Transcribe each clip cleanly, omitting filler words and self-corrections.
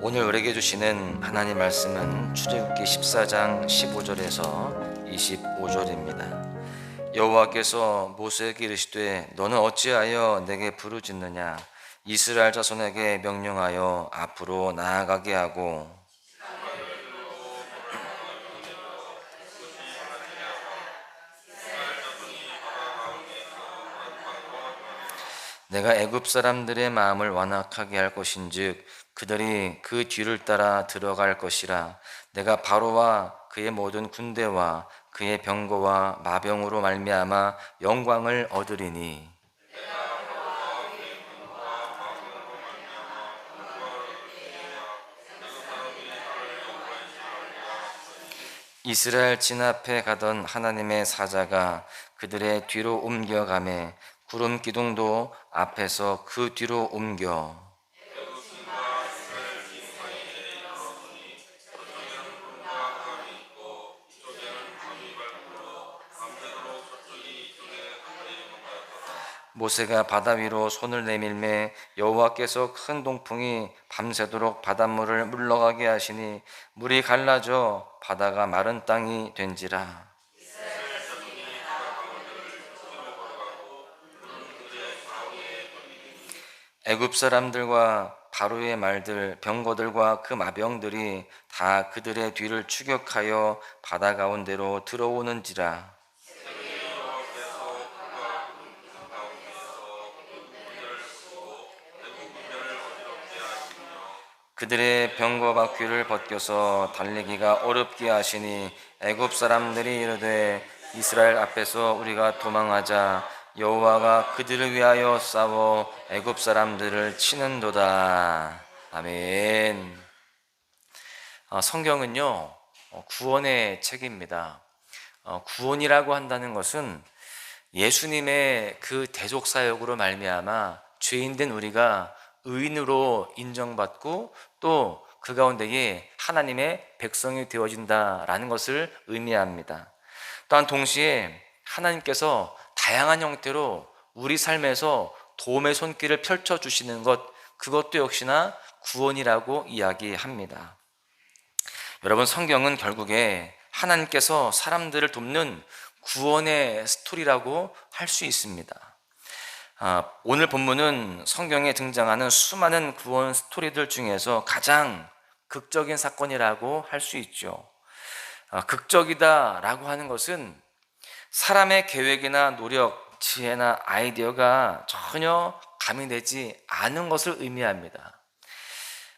오늘 우리에게 주시는 하나님 말씀은 출애굽기 14장 15절에서 25절입니다. 여호와께서 모세에게 이르시되 너는 어찌하여 내게 부르짖느냐? 이스라엘 자손에게 명령하여 앞으로 나아가게 하고 내가 애굽 사람들의 마음을 완악하게 할 것인즉 그들이 그 뒤를 따라 들어갈 것이라. 내가 바로와 그의 모든 군대와 그의 병거와 마병으로 말미암아 영광을 얻으리니 이스라엘 진 앞에 가던 하나님의 사자가 그들의 뒤로 옮겨가매 구름 기둥도 앞에서 그 뒤로 옮겨 모세가 바다 위로 손을 내밀매 여호와께서 큰 동풍이 밤새도록 바닷물을 물러가게 하시니 물이 갈라져 바다가 마른 땅이 된지라. 애굽 사람들과 바로의 말들 병거들과 그 마병들이 다 그들의 뒤를 추격하여 바다 가운데로 들어오는지라. 그들의 병거 바퀴를 벗겨서 달리기가 어렵게 하시니 애굽 사람들이 이르되 이스라엘 앞에서 우리가 도망하자. 여호와가 그들을 위하여 싸워 애굽 사람들을 치는도다. 아멘. 성경은요 구원의 책입니다. 구원이라고 한다는 것은 예수님의 그 대속 사역으로 말미암아 죄인된 우리가 의인으로 인정받고 또 그 가운데에 하나님의 백성이 되어진다라는 것을 의미합니다. 또한 동시에 하나님께서 다양한 형태로 우리 삶에서 도움의 손길을 펼쳐주시는 것, 그것도 역시나 구원이라고 이야기합니다. 여러분, 성경은 결국에 하나님께서 사람들을 돕는 구원의 스토리라고 할 수 있습니다. 오늘 본문은 성경에 등장하는 수많은 구원 스토리들 중에서 가장 극적인 사건이라고 할 수 있죠. 극적이다라고 하는 것은 사람의 계획이나 노력, 지혜나 아이디어가 전혀 가미되지 않은 것을 의미합니다.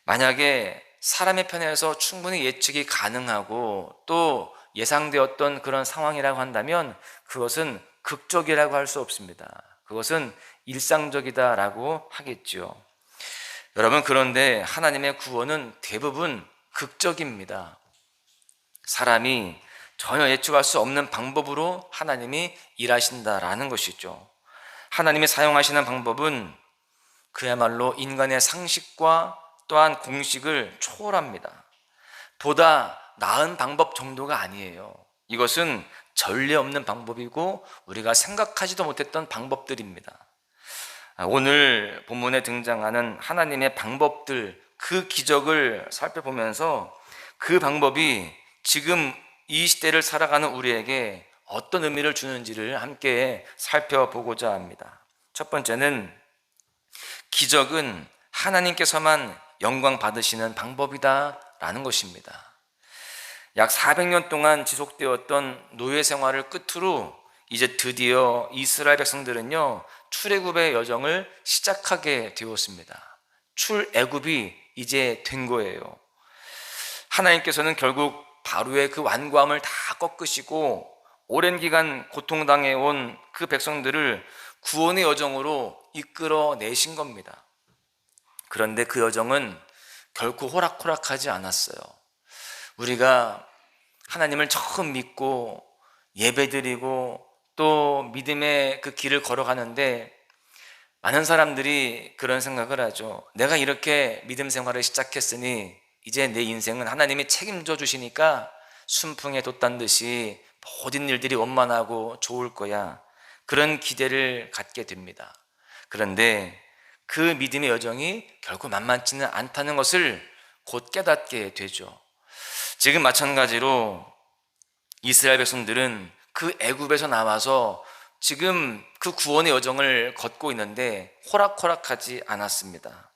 만약에 사람의 편에서 충분히 예측이 가능하고 또 예상되었던 그런 상황이라고 한다면 그것은 극적이라고 할 수 없습니다. 그것은 일상적이다라고 하겠죠. 여러분, 그런데 하나님의 구원은 대부분 극적입니다. 사람이 전혀 예측할 수 없는 방법으로 하나님이 일하신다라는 것이죠. 하나님이 사용하시는 방법은 그야말로 인간의 상식과 또한 공식을 초월합니다. 보다 나은 방법 정도가 아니에요. 이것은 전례 없는 방법이고 우리가 생각하지도 못했던 방법들입니다. 오늘 본문에 등장하는 하나님의 방법들, 그 기적을 살펴보면서 그 방법이 지금 이 시대를 살아가는 우리에게 어떤 의미를 주는지를 함께 살펴보고자 합니다. 첫 번째는 기적은 하나님께서만 영광 받으시는 방법이다 라는 것입니다. 약 400년 동안 지속되었던 노예 생활을 끝으로 이제 드디어 이스라엘 백성들은요 출애굽의 여정을 시작하게 되었습니다. 출애굽이 이제 된 거예요. 하나님께서는 결국 바로의 그 완고함을 다 꺾으시고 오랜 기간 고통당해 온 그 백성들을 구원의 여정으로 이끌어내신 겁니다. 그런데 그 여정은 결코 호락호락하지 않았어요. 우리가 하나님을 처음 믿고 예배드리고 또 믿음의 그 길을 걸어가는데 많은 사람들이 그런 생각을 하죠. 내가 이렇게 믿음 생활을 시작했으니 이제 내 인생은 하나님이 책임져 주시니까 순풍에 돛단 듯이 모든 일들이 원만하고 좋을 거야. 그런 기대를 갖게 됩니다. 그런데 그 믿음의 여정이 결코 만만치는 않다는 것을 곧 깨닫게 되죠. 지금 마찬가지로 이스라엘 백성들은 그 애굽에서 나와서 지금 그 구원의 여정을 걷고 있는데 호락호락하지 않았습니다.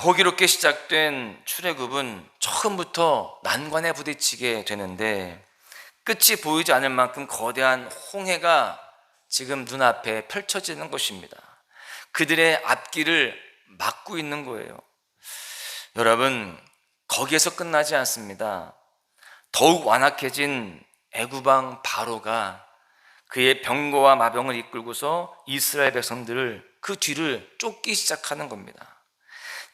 호기롭게 시작된 출애굽은 처음부터 난관에 부딪히게 되는데 끝이 보이지 않을 만큼 거대한 홍해가 지금 눈앞에 펼쳐지는 것입니다. 그들의 앞길을 막고 있는 거예요. 여러분, 거기에서 끝나지 않습니다. 더욱 완악해진 애굽왕 바로가 그의 병거와 마병을 이끌고서 이스라엘 백성들을 그 뒤를 쫓기 시작하는 겁니다.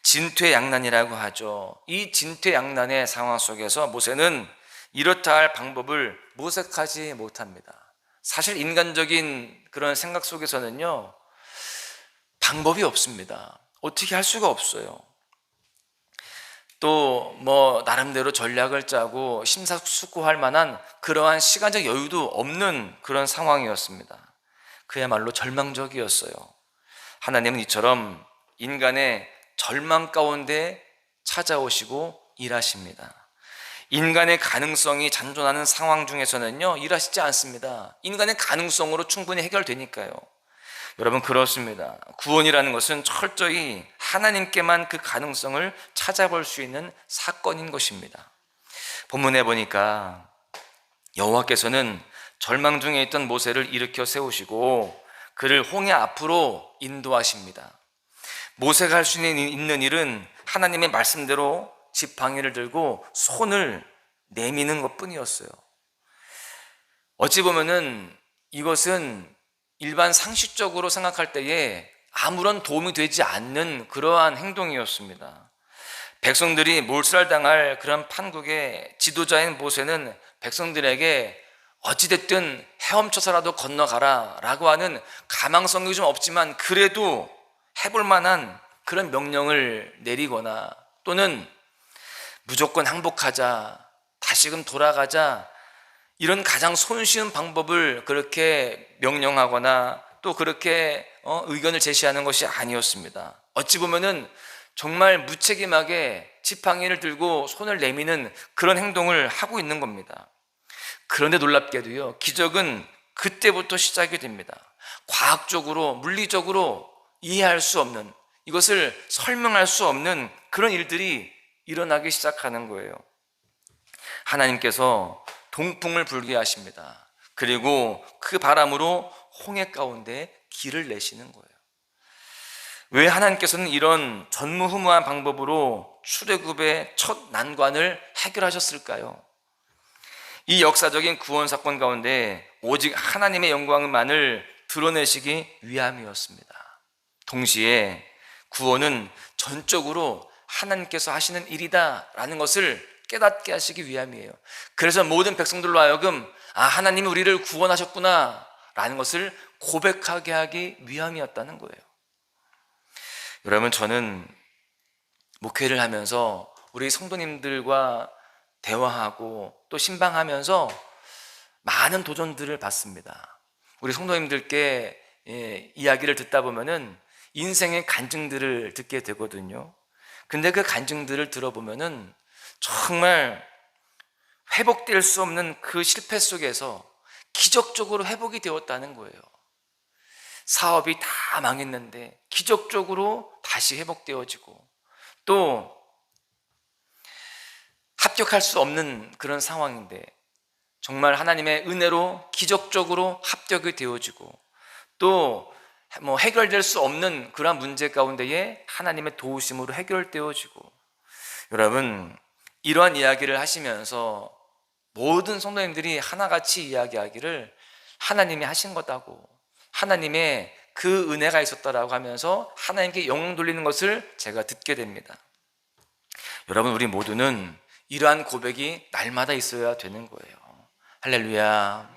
진퇴양난이라고 하죠. 이 진퇴양난의 상황 속에서 모세는 이렇다 할 방법을 모색하지 못합니다. 사실 인간적인 그런 생각 속에서는요, 방법이 없습니다. 어떻게 할 수가 없어요. 또 나름대로 전략을 짜고 심사숙고할 만한 그러한 시간적 여유도 없는 그런 상황이었습니다. 그야말로 절망적이었어요. 하나님은 이처럼 인간의 절망 가운데 찾아오시고 일하십니다. 인간의 가능성이 잔존하는 상황 중에서는요, 일하시지 않습니다. 인간의 가능성으로 충분히 해결되니까요. 여러분, 그렇습니다. 구원이라는 것은 철저히 하나님께만 그 가능성을 찾아볼 수 있는 사건인 것입니다. 본문에 보니까 여호와께서는 절망 중에 있던 모세를 일으켜 세우시고 그를 홍해 앞으로 인도하십니다. 모세가 할 수 있는 일은 하나님의 말씀대로 지팡이를 들고 손을 내미는 것뿐이었어요. 어찌 보면은 이것은 일반 상식적으로 생각할 때에 아무런 도움이 되지 않는 그러한 행동이었습니다. 백성들이 몰살당할 그런 판국의 지도자인 모세는 백성들에게 어찌됐든 헤엄쳐서라도 건너가라 라고 하는 가망성이 좀 없지만 그래도 해볼 만한 그런 명령을 내리거나 또는 무조건 항복하자, 다시금 돌아가자, 이런 가장 손쉬운 방법을 그렇게 명령하거나 또 그렇게 의견을 제시하는 것이 아니었습니다. 어찌 보면은 정말 무책임하게 지팡이를 들고 손을 내미는 그런 행동을 하고 있는 겁니다. 그런데 놀랍게도요, 기적은 그때부터 시작이 됩니다. 과학적으로, 물리적으로 이해할 수 없는, 이것을 설명할 수 없는 그런 일들이 일어나기 시작하는 거예요. 하나님께서 동풍을 불게 하십니다. 그리고 그 바람으로 홍해 가운데 길을 내시는 거예요. 왜 하나님께서는 이런 전무후무한 방법으로 출애굽의 첫 난관을 해결하셨을까요? 이 역사적인 구원 사건 가운데 오직 하나님의 영광만을 드러내시기 위함이었습니다. 동시에 구원은 전적으로 하나님께서 하시는 일이다라는 것을 깨닫게 하시기 위함이에요. 그래서 모든 백성들로 하여금 하나님이 우리를 구원하셨구나 라는 것을 고백하게 하기 위함이었다는 거예요. 여러분, 저는 목회를 하면서 우리 성도님들과 대화하고 또 신방하면서 많은 도전들을 받습니다. 우리 성도님들께 이야기를 듣다 보면은 인생의 간증들을 듣게 되거든요. 근데 그 간증들을 들어보면은 정말 회복될 수 없는 그 실패 속에서 기적적으로 회복이 되었다는 거예요. 사업이 다 망했는데 기적적으로 다시 회복되어지고, 또 합격할 수 없는 그런 상황인데 정말 하나님의 은혜로 기적적으로 합격이 되어지고, 또 해결될 수 없는 그런 문제 가운데에 하나님의 도우심으로 해결되어지고. 여러분, 이러한 이야기를 하시면서 모든 성도님들이 하나같이 이야기하기를 하나님이 하신 거다고, 하나님의 그 은혜가 있었다라고 하면서 하나님께 영광 돌리는 것을 제가 듣게 됩니다. 여러분, 우리 모두는 이러한 고백이 날마다 있어야 되는 거예요. 할렐루야.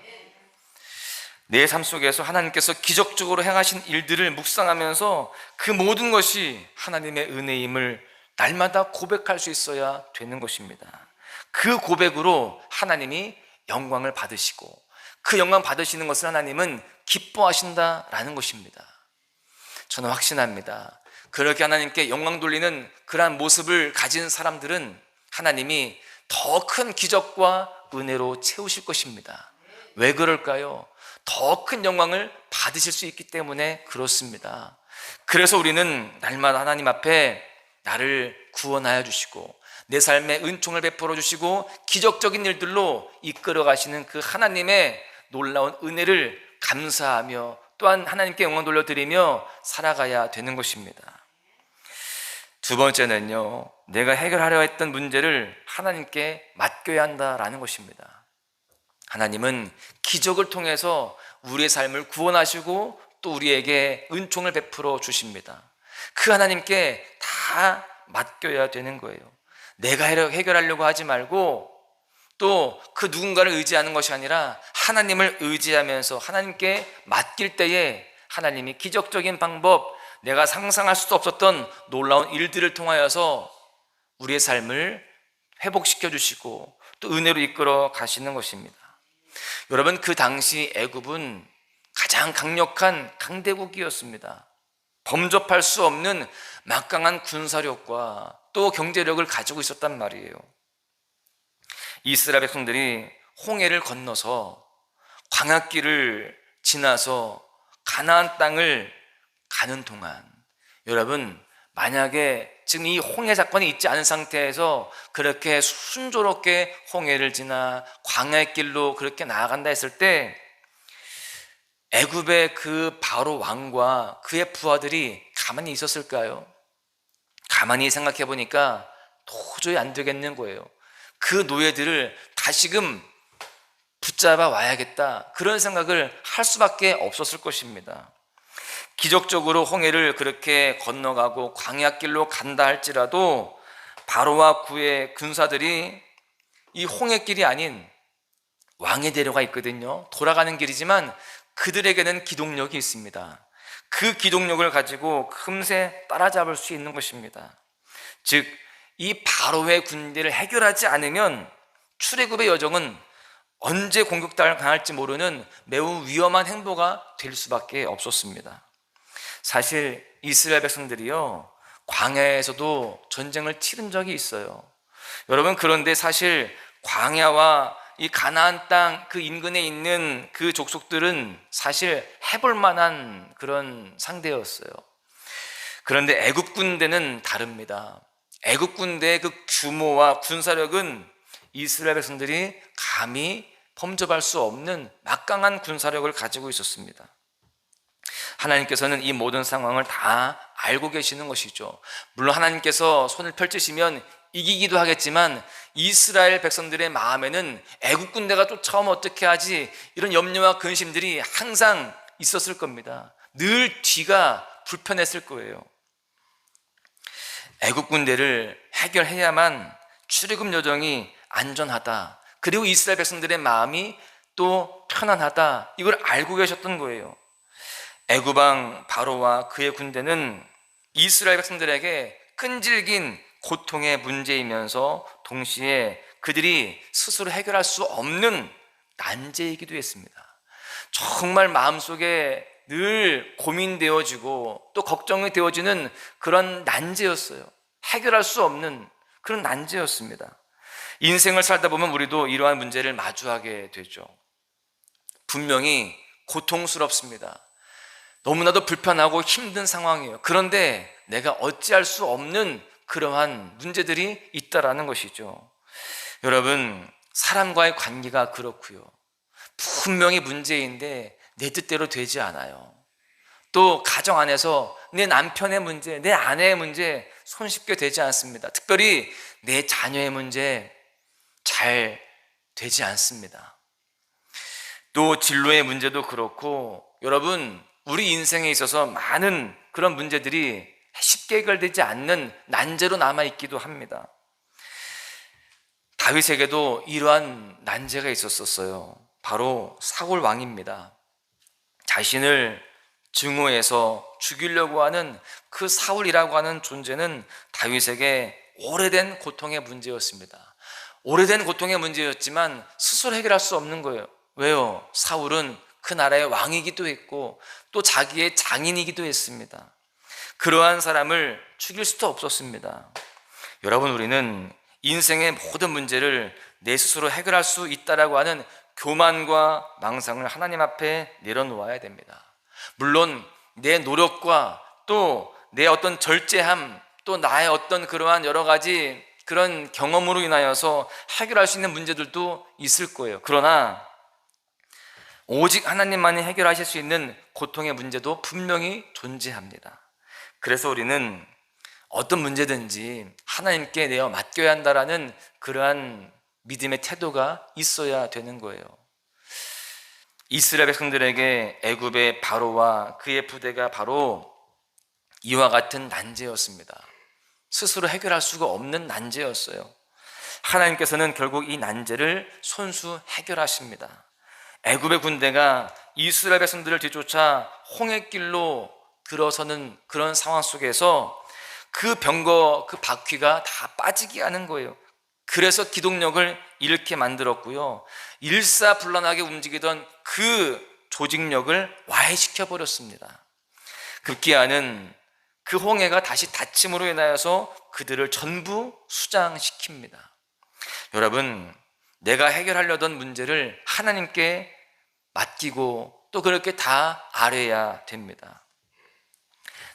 내 삶 속에서 하나님께서 기적적으로 행하신 일들을 묵상하면서 그 모든 것이 하나님의 은혜임을 날마다 고백할 수 있어야 되는 것입니다. 그 고백으로 하나님이 영광을 받으시고, 그 영광 받으시는 것을 하나님은 기뻐하신다라는 것입니다. 저는 확신합니다. 그렇게 하나님께 영광 돌리는 그러한 모습을 가진 사람들은 하나님이 더 큰 기적과 은혜로 채우실 것입니다. 왜 그럴까요? 더 큰 영광을 받으실 수 있기 때문에 그렇습니다. 그래서 우리는 날마다 하나님 앞에 나를 구원하여 주시고 내 삶에 은총을 베풀어 주시고 기적적인 일들로 이끌어 가시는 그 하나님의 놀라운 은혜를 감사하며 또한 하나님께 영광 돌려드리며 살아가야 되는 것입니다. 두 번째는요, 내가 해결하려 했던 문제를 하나님께 맡겨야 한다라는 것입니다. 하나님은 기적을 통해서 우리의 삶을 구원하시고 또 우리에게 은총을 베풀어 주십니다. 그 하나님께 다 맡겨야 되는 거예요. 내가 해결하려고 하지 말고 또 그 누군가를 의지하는 것이 아니라 하나님을 의지하면서 하나님께 맡길 때에 하나님이 기적적인 방법, 내가 상상할 수도 없었던 놀라운 일들을 통하여서 우리의 삶을 회복시켜 주시고 또 은혜로 이끌어 가시는 것입니다. 여러분, 그 당시 애굽은 가장 강력한 강대국이었습니다. 범접할 수 없는 막강한 군사력과 또 경제력을 가지고 있었단 말이에요. 이스라엘 백성들이 홍해를 건너서 광야길을 지나서 가나안 땅을 가는 동안, 여러분, 만약에 지금 이 홍해 사건이 있지 않은 상태에서 그렇게 순조롭게 홍해를 지나 광야의 길로 그렇게 나아간다 했을 때 애굽의 그 바로 왕과 그의 부하들이 가만히 있었을까요? 가만히 생각해 보니까 도저히 안 되겠는 거예요. 그 노예들을 다시금 붙잡아 와야겠다, 그런 생각을 할 수밖에 없었을 것입니다. 기적적으로 홍해를 그렇게 건너가고 광야길로 간다 할지라도 바로와 그의 군사들이 이 홍해길이 아닌 왕의 대로가 있거든요. 돌아가는 길이지만 그들에게는 기동력이 있습니다. 그 기동력을 가지고 금세 따라잡을 수 있는 것입니다. 즉, 이 바로의 군대를 해결하지 않으면 출애굽의 여정은 언제 공격당할지 모르는 매우 위험한 행보가 될 수밖에 없었습니다. 사실 이스라엘 백성들이요, 광야에서도 전쟁을 치른 적이 있어요. 여러분, 그런데 사실 광야와 이 가나안 땅 그 인근에 있는 그 족속들은 사실 해볼 만한 그런 상대였어요. 그런데 애굽 군대는 다릅니다. 애굽 군대의 그 규모와 군사력은 이스라엘 백성들이 감히 범접할 수 없는 막강한 군사력을 가지고 있었습니다. 하나님께서는 이 모든 상황을 다 알고 계시는 것이죠. 물론 하나님께서 손을 펼치시면 이기기도 하겠지만 이스라엘 백성들의 마음에는 애국 군대가 쫓아오면 어떻게 하지, 이런 염려와 근심들이 항상 있었을 겁니다. 늘 뒤가 불편했을 거예요. 애국 군대를 해결해야만 출애굽 여정이 안전하다, 그리고 이스라엘 백성들의 마음이 또 편안하다, 이걸 알고 계셨던 거예요. 애굽 왕 바로와 그의 군대는 이스라엘 백성들에게 끈질긴 고통의 문제이면서 동시에 그들이 스스로 해결할 수 없는 난제이기도 했습니다. 정말 마음속에 늘 고민되어지고 또 걱정이 되어지는 그런 난제였어요. 해결할 수 없는 그런 난제였습니다. 인생을 살다 보면 우리도 이러한 문제를 마주하게 되죠. 분명히 고통스럽습니다. 너무나도 불편하고 힘든 상황이에요. 그런데 내가 어찌할 수 없는 그러한 문제들이 있다라는 것이죠. 여러분, 사람과의 관계가 그렇고요. 분명히 문제인데 내 뜻대로 되지 않아요. 또 가정 안에서 내 남편의 문제, 내 아내의 문제 손쉽게 되지 않습니다. 특별히 내 자녀의 문제 잘 되지 않습니다. 또 진로의 문제도 그렇고, 여러분, 우리 인생에 있어서 많은 그런 문제들이 쉽게 해결되지 않는 난제로 남아있기도 합니다. 다윗에게도 이러한 난제가 있었어요. 바로 사울 왕입니다. 자신을 증오해서 죽이려고 하는 그 사울이라고 하는 존재는 다윗에게 오래된 고통의 문제였습니다. 오래된 고통의 문제였지만 스스로 해결할 수 없는 거예요. 왜요? 사울은 그 나라의 왕이기도 했고 또 자기의 장인이기도 했습니다. 그러한 사람을 죽일 수도 없었습니다. 여러분, 우리는 인생의 모든 문제를 내 스스로 해결할 수 있다라고 하는 교만과 망상을 하나님 앞에 내려놓아야 됩니다. 물론 내 노력과 또 내 어떤 절제함, 또 나의 어떤 그러한 여러 가지 그런 경험으로 인하여서 해결할 수 있는 문제들도 있을 거예요. 그러나 오직 하나님만이 해결하실 수 있는 고통의 문제도 분명히 존재합니다. 그래서 우리는 어떤 문제든지 하나님께 내어 맡겨야 한다라는 그러한 믿음의 태도가 있어야 되는 거예요. 이스라엘 백성들에게 애굽의 바로와 그의 부대가 바로 이와 같은 난제였습니다. 스스로 해결할 수가 없는 난제였어요. 하나님께서는 결국 이 난제를 손수 해결하십니다. 애굽의 군대가 이스라엘 백성들을 뒤쫓아 홍해길로 들어서는 그런 상황 속에서 그 병거, 그 바퀴가 다 빠지게 하는 거예요. 그래서 기동력을 잃게 만들었고요, 일사불란하게 움직이던 그 조직력을 와해시켜 버렸습니다. 급기야는 그 홍해가 다시 닫힘으로 인하여서 그들을 전부 수장시킵니다. 여러분, 내가 해결하려던 문제를 하나님께 맡기고 또 그렇게 다 아뢰야 됩니다.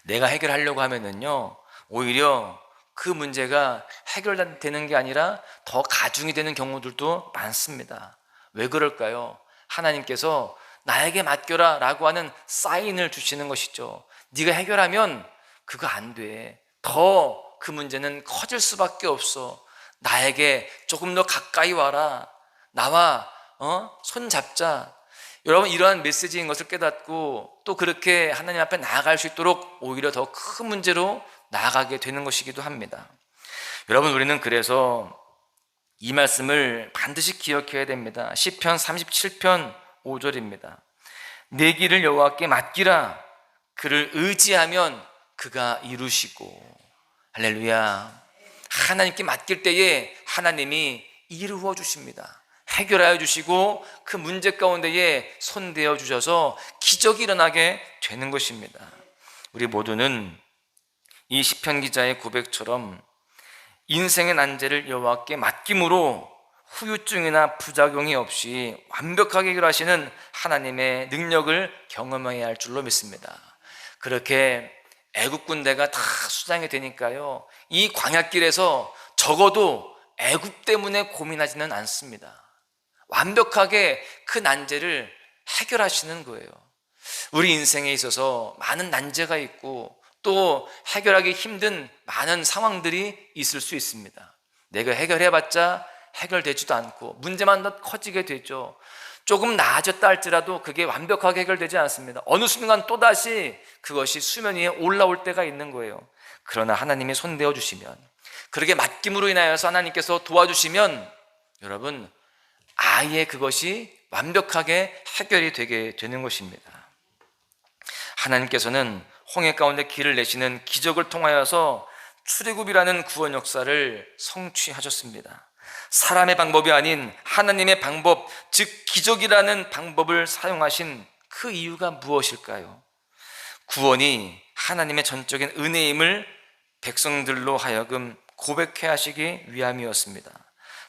내가 해결하려고 하면은요, 오히려 그 문제가 해결되는 게 아니라 더 가중이 되는 경우들도 많습니다. 왜 그럴까요? 하나님께서 나에게 맡겨라 라고 하는 사인을 주시는 것이죠. 네가 해결하면 그거 안 돼. 더 그 문제는 커질 수밖에 없어. 나에게 조금 더 가까이 와라. 나와 손 잡자. 여러분, 이러한 메시지인 것을 깨닫고 또 그렇게 하나님 앞에 나아갈 수 있도록 오히려 더 큰 문제로 나아가게 되는 것이기도 합니다. 여러분, 우리는 그래서 이 말씀을 반드시 기억해야 됩니다. 시편 37편 5절입니다. 내 길을 여호와께 맡기라. 그를 의지하면 그가 이루시고. 할렐루야. 하나님께 맡길 때에 하나님이 이루어 주십니다. 해결하여 주시고 그 문제 가운데에 손대어 주셔서 기적이 일어나게 되는 것입니다. 우리 모두는 이 시편 기자의 고백처럼 인생의 난제를 여호와께 맡김으로 후유증이나 부작용이 없이 완벽하게 해결하시는 하나님의 능력을 경험해야 할 줄로 믿습니다. 그렇게 애굽 군대가 다 수장이 되니까요, 이 광야길에서 적어도 애굽 때문에 고민하지는 않습니다. 완벽하게 그 난제를 해결하시는 거예요. 우리 인생에 있어서 많은 난제가 있고 또 해결하기 힘든 많은 상황들이 있을 수 있습니다. 내가 해결해봤자 해결되지도 않고 문제만 더 커지게 되죠. 조금 나아졌다 할지라도 그게 완벽하게 해결되지 않습니다. 어느 순간 또다시 그것이 수면 위에 올라올 때가 있는 거예요. 그러나 하나님이 손대어 주시면, 그렇게 맡김으로 인하여서 하나님께서 도와주시면 여러분, 아예 그것이 완벽하게 해결이 되게 되는 것입니다. 하나님께서는 홍해 가운데 길을 내시는 기적을 통하여서 출애굽이라는 구원 역사를 성취하셨습니다. 사람의 방법이 아닌 하나님의 방법, 즉 기적이라는 방법을 사용하신 그 이유가 무엇일까요? 구원이 하나님의 전적인 은혜임을 백성들로 하여금 고백해 하시기 위함이었습니다.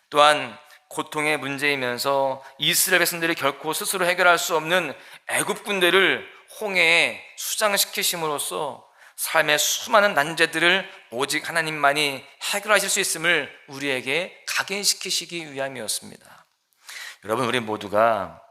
또한 고통의 문제이면서 이스라엘 백성들이 결코 스스로 해결할 수 없는 애굽 군대를 홍해에 수장시키심으로써 삶의 수많은 난제들을 오직 하나님만이 해결하실 수 있음을 우리에게 각인시키시기 위함이었습니다. 여러분, 우리 모두가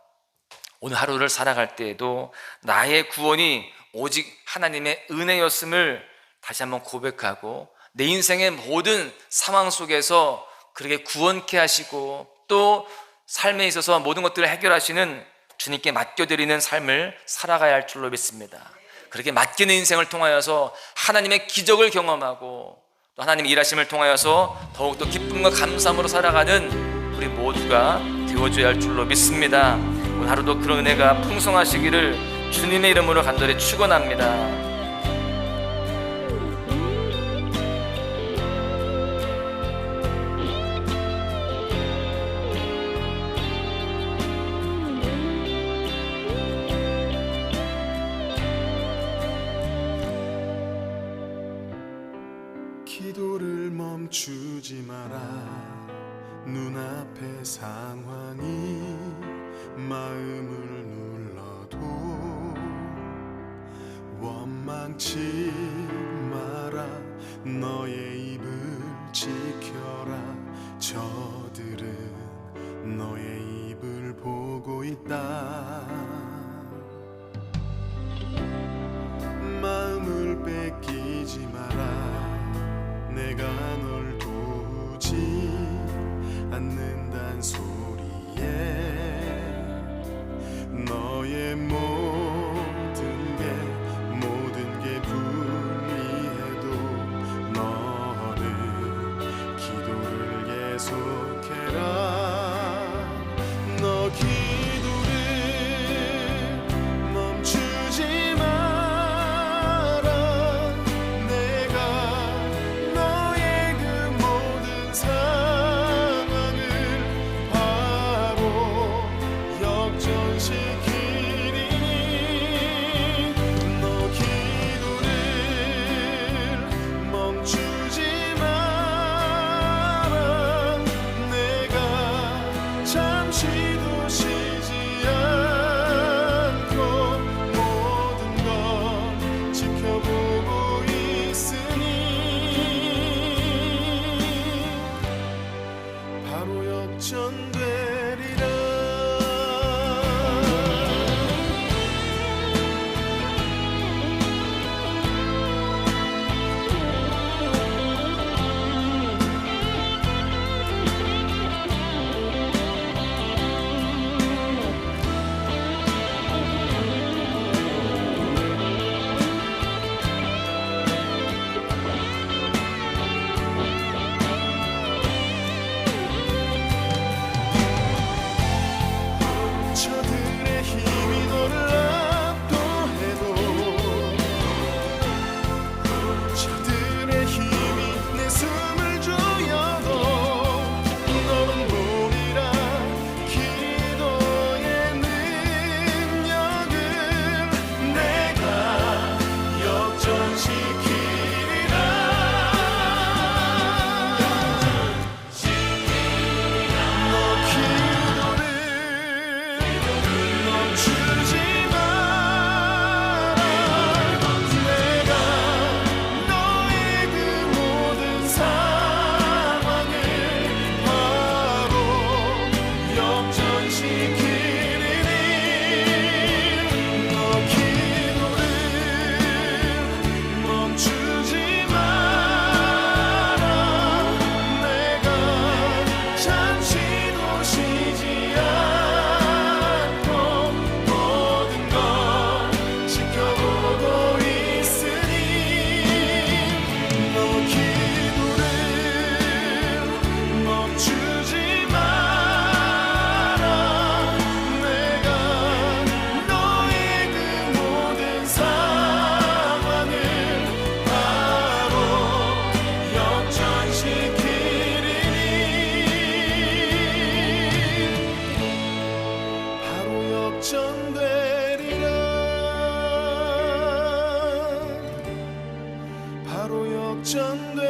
오늘 하루를 살아갈 때에도 나의 구원이 오직 하나님의 은혜였음을 다시 한번 고백하고 내 인생의 모든 상황 속에서 그렇게 구원케 하시고 또 삶에 있어서 모든 것들을 해결하시는 주님께 맡겨드리는 삶을 살아가야 할 줄로 믿습니다. 그렇게 맡기는 인생을 통하여서 하나님의 기적을 경험하고 또 하나님의 일하심을 통하여서 더욱더 기쁨과 감사함으로 살아가는 우리 모두가 되어줘야 할 줄로 믿습니다. 오늘 하루도 그런 은혜가 풍성하시기를 주님의 이름으로 간절히 축원합니다. 기도를 멈추지 마라. 눈앞의 상황이 마음을 눌러도 원망치 마라. 너의 입을 지켜라. 저들은 너의 입을 보고 있다. 마음을 뺏기지 마라. 내가 널 도우지 않는단 소리에 너의 모든 게 불리해도 너는 기도를 계속해라. 너 기도를 멈추지 마라. 내가 너의 그 모든 상황을 바로 역전시키리니 너 기도를 멈추지 마라. 내가 잠시도 쉬지 않고 모든 걸 지켜보고 있으니 바로 역전되리라. 저들의 힘이 너를 압도해도 저들의 힘이 내 숨을 조여도 너는 보리라. 기도의 능력을 내가 역전시키리라. 너 기도를 멈추지 마라. 내가 너의 그 모든 상황을 바로 역전시키리니 너 기도를 멈추지 마라. 내가 잠시도 쉬지 않고 모든 걸 지켜보고 있으니 너 기도를 멈추지 마라. 내가 너의 그 모든 상황을 바로 역전시키리니 바로 역전되리라. 바로 역전되리라.